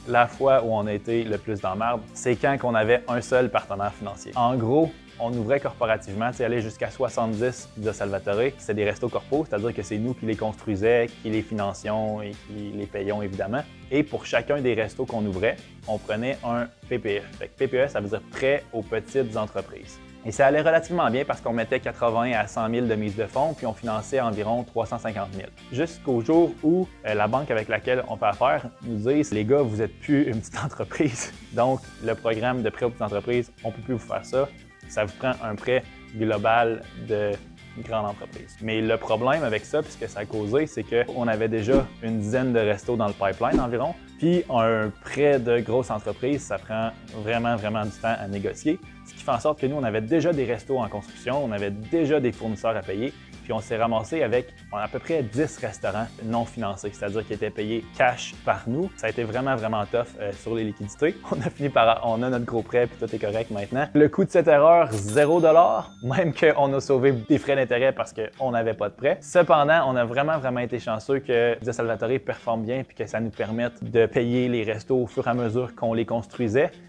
La fois où on a été le plus dans la merde, c'est quand on avait un seul partenaire financier. En gros, on ouvrait corporativement, aller jusqu'à 70 Via Salvatore. C'était des restos corpos, c'est-à-dire que c'est nous qui les construisions, qui les financions et qui les payons évidemment. Et pour chacun des restos qu'on ouvrait, on prenait un PPE. Fait que PPE, ça veut dire prêt aux petites entreprises. Et ça allait relativement bien parce qu'on mettait 80 à 100 000 de mise de fonds, puis on finançait environ 350 000. Jusqu'au jour où la banque avec laquelle on fait affaire nous dit « Les gars, vous n'êtes plus une petite entreprise, donc le programme de prêt aux petites entreprises, on ne peut plus vous faire ça. Ça vous prend un prêt global de grande entreprise. » Mais le problème avec ça, puis ce que ça a causé, c'est qu'on avait déjà une dizaine de restos dans le pipeline environ. Puis un prêt de grosse entreprise, ça prend vraiment du temps à négocier. Ce qui fait en sorte que nous, on avait déjà des restos en construction, on avait déjà des fournisseurs à payer. Puis on s'est ramassé avec à peu près 10 restaurants non financés, c'est-à-dire qui étaient payés cash par nous. Ça a été vraiment tough sur les liquidités. On a notre gros prêt puis tout est correct maintenant. Le coût de cette erreur, 0 $, même qu'on a sauvé des frais d'intérêt parce qu'on n'avait pas de prêt. Cependant, on a vraiment été chanceux que Via Salvatore performe bien puis que ça nous permette de payer les restos au fur et à mesure qu'on les construisait.